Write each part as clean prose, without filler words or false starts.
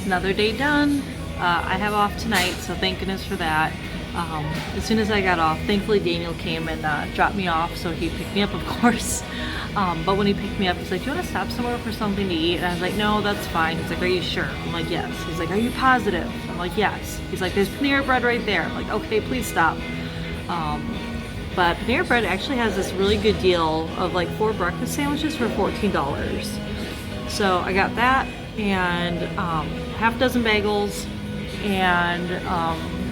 another day done. I have off tonight, so thank goodness for that. As soon as I got off, thankfully Daniel came and dropped me off, so he picked me up, of course. But when he picked me up, he's like, do you want to stop somewhere for something to eat? And I was like, no, that's fine. He's like, are you sure? I'm like, yes. He's like, are you positive? I'm like, yes. He's like, there's Panera bread right there. I'm like, okay, please stop. But Panera bread actually has this really good deal of like 4 breakfast sandwiches for $14. So I got that and half dozen bagels and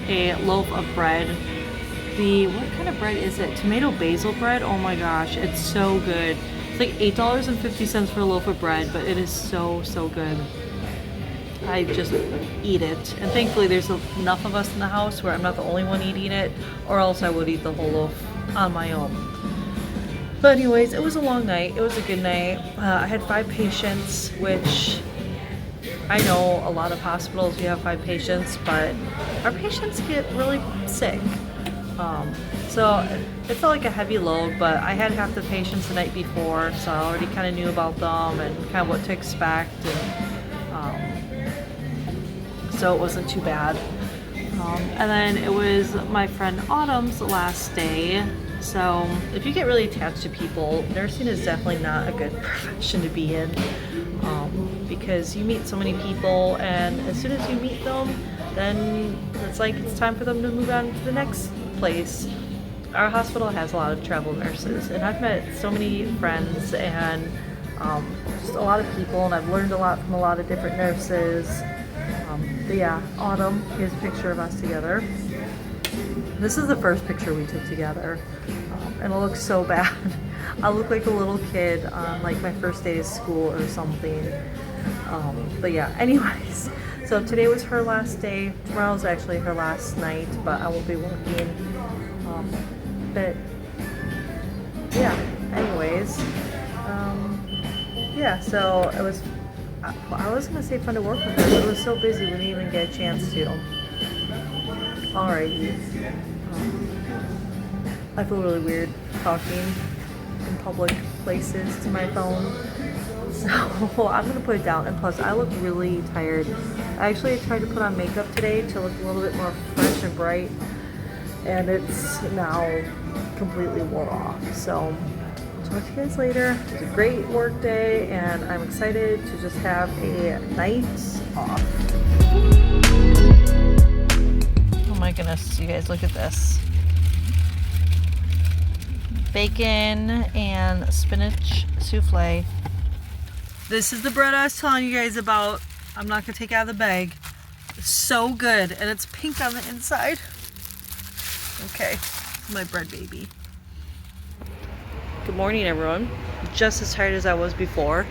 a loaf of bread. What kind of bread is it? Tomato basil bread? Oh my gosh, it's so good. It's like $8.50 for a loaf of bread, but it is so, so good. I just eat it. And thankfully there's enough of us in the house where I'm not the only one eating it, or else I would eat the whole loaf on my own. But anyways, it was a long night. It was a good night. I had 5 patients, which I know a lot of hospitals you have 5 patients, but our patients get really sick. So it felt like a heavy load, but I had half the patients the night before, so I already kind of knew about them and kind of what to expect, and so it wasn't too bad. And then it was my friend Autumn's last day. So if you get really attached to people, nursing is definitely not a good profession to be in, because you meet so many people, and as soon as you meet them, then it's like it's time for them to move on to the next place. Our hospital has a lot of travel nurses, and I've met so many friends and just a lot of people, and I've learned a lot from a lot of different nurses. But yeah, Autumn, here's a picture of us together. This is the first picture we took together, and it looks so bad. I look like a little kid on like my first day of school or something. But yeah, anyways, so today was her last day. Tomorrow's actually her last night, but I won't be working. But yeah, anyways, yeah, so it was, I was gonna say fun to work with her, but it was so busy we didn't even get a chance to. Alrighty. I feel really weird talking in public places to my phone, so I'm gonna put it down. And plus, I look really tired. I actually tried to put on makeup today to look a little bit more fresh and bright, and it's now completely wore off. So I'll talk to you guys later. It was a great work day, and I'm excited to just have a night off. Oh my goodness, you guys, look at this. Bacon and spinach souffle. This is the bread I was telling you guys about. I'm not gonna take it out of the bag. It's so good, and it's pink on the inside. Okay, my bread baby. Good morning, everyone. Just as tired as I was before,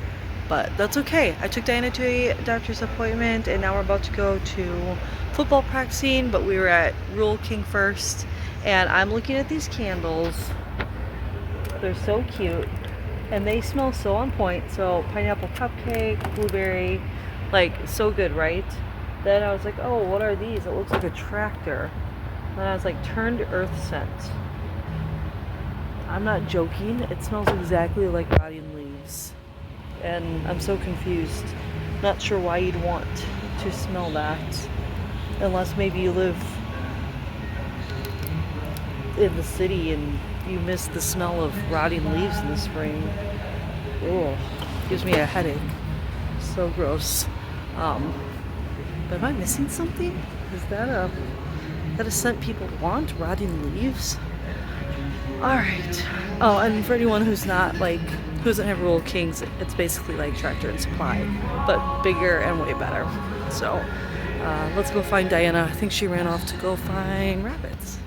but that's okay. I took Diana to a doctor's appointment, and now we're about to go to football practicing, but we were at Rural King first, and I'm looking at these candles. They're so cute, and they smell so on point. So pineapple cupcake, blueberry, like so good, right? Then I was like, oh, what are these? It looks like a tractor. Then I was like, turned earth scent. I'm not joking. It smells exactly like rotting leaves, and I'm so confused. Not sure why you'd want to smell that, unless maybe you live in the city and you miss the smell of rotting leaves in the spring. Oh, gives me a headache. So gross. But am I missing something? Is that a scent people want? Rotting leaves? Alright. Oh, and for anyone who's not like, who doesn't have Rural Kings, it's basically like Tractor and Supply, but bigger and way better. So let's go find Diana. I think she ran off to go find rabbits.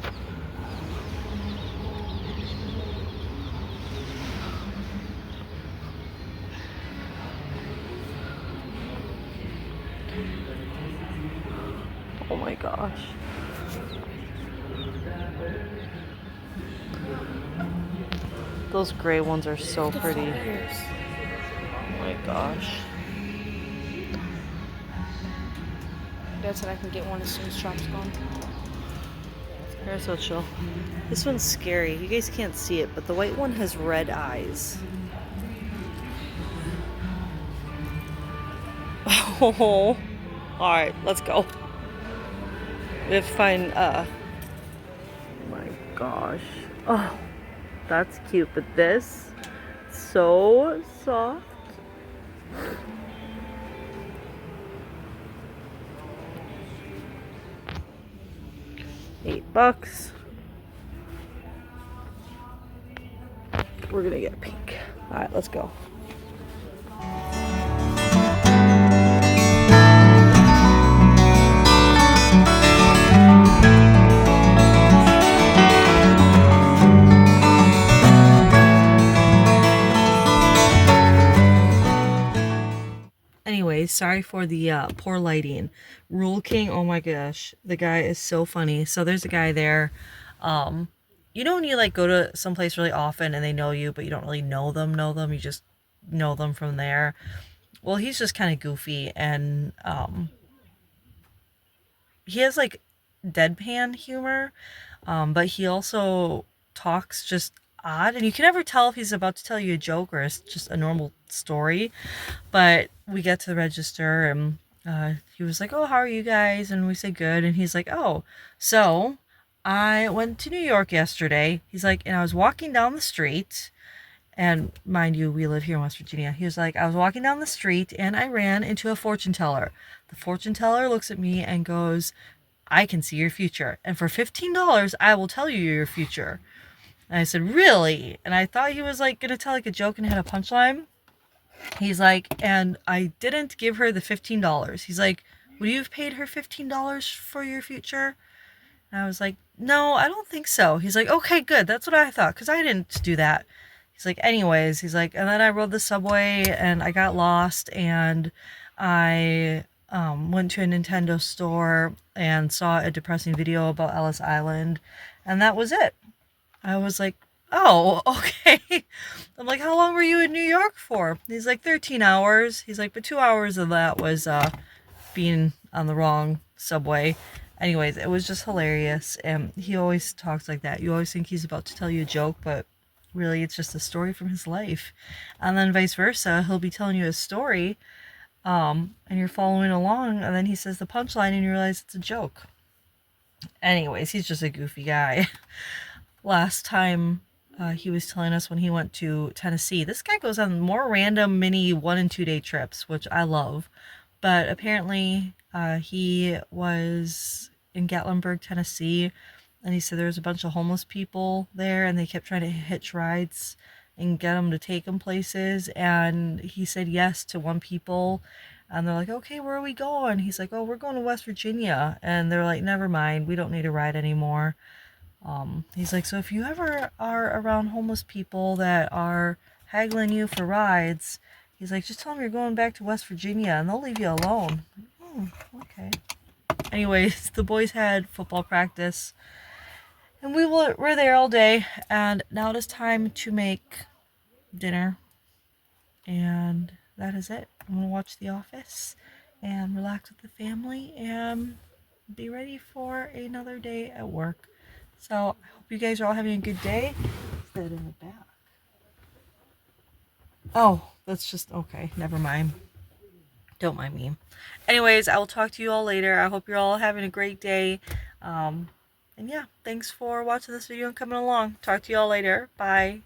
Oh my gosh. Those gray ones are so pretty. Oh my gosh. Dad said I can get one as soon as shop's gone. Here's so chill. This one's scary. You guys can't see it, but the white one has red eyes. Oh. Alright, let's go. We have to find, oh my gosh. Oh, that's cute, but this, so soft. $8. We're gonna get pink. Alright, let's go. Anyways, sorry for the poor lighting. Rule King, oh my gosh, the guy is so funny. So there's a guy there. You know when you like go to someplace really often and they know you, but you don't really know them, you just know them from there. Well, he's just kind of goofy, and he has like deadpan humor, but he also talks just odd, and you can never tell if he's about to tell you a joke or it's just a normal story. But we get to the register, and he was like, "Oh, how are you guys?" And we say, "Good." And he's like, "Oh, so I went to New York yesterday." He's like, "And I was walking down the street." And mind you, we live here in West Virginia. He was like, "I was walking down the street and I ran into a fortune teller. The fortune teller looks at me and goes, 'I can see your future. And for $15, I will tell you your future.'" And I said, "Really?" And I thought he was like going to tell like a joke and had a punchline. He's like, "And I didn't give her the $15. He's like, "Would you have paid her $15 for your future?" And I was like, "No, I don't think so." He's like, "Okay, good. That's what I thought, because I didn't do that." He's like, "Anyways," he's like, "and then I rode the subway and I got lost and I went to a Nintendo store and saw a depressing video about Ellis Island, and that was it." I was like, "Oh, okay." I'm like, "How long were you in New York for?" He's like, 13 hours. He's like, "But 2 hours of that was being on the wrong subway." Anyways, it was just hilarious. And he always talks like that. You always think he's about to tell you a joke, but really it's just a story from his life. And then vice versa, he'll be telling you a story, and you're following along, and then he says the punchline and you realize it's a joke. Anyways, he's just a goofy guy. Last time he was telling us when he went to Tennessee. This guy goes on more random mini 1 and 2 day trips, which I love. But apparently he was in Gatlinburg, Tennessee, and he said there was a bunch of homeless people there, and they kept trying to hitch rides and get him to take him places. And he said yes to one people, and they're like, "Okay, where are we going?" He's like, "Oh, we're going to West Virginia." And they're like, "Never mind, we don't need a ride anymore." He's like, "So if you ever are around homeless people that are haggling you for rides," he's like, "just tell them you're going back to West Virginia and they'll leave you alone." Okay. Anyways, the boys had football practice and we were there all day, and now it is time to make dinner, and that is it. I'm gonna watch The Office and relax with the family and be ready for another day at work. So I hope you guys are all having a good day. Is that in the back? Oh, that's just okay. Never mind. Don't mind me. Anyways, I will talk to you all later. I hope you're all having a great day. And yeah, thanks for watching this video and coming along. Talk to you all later. Bye.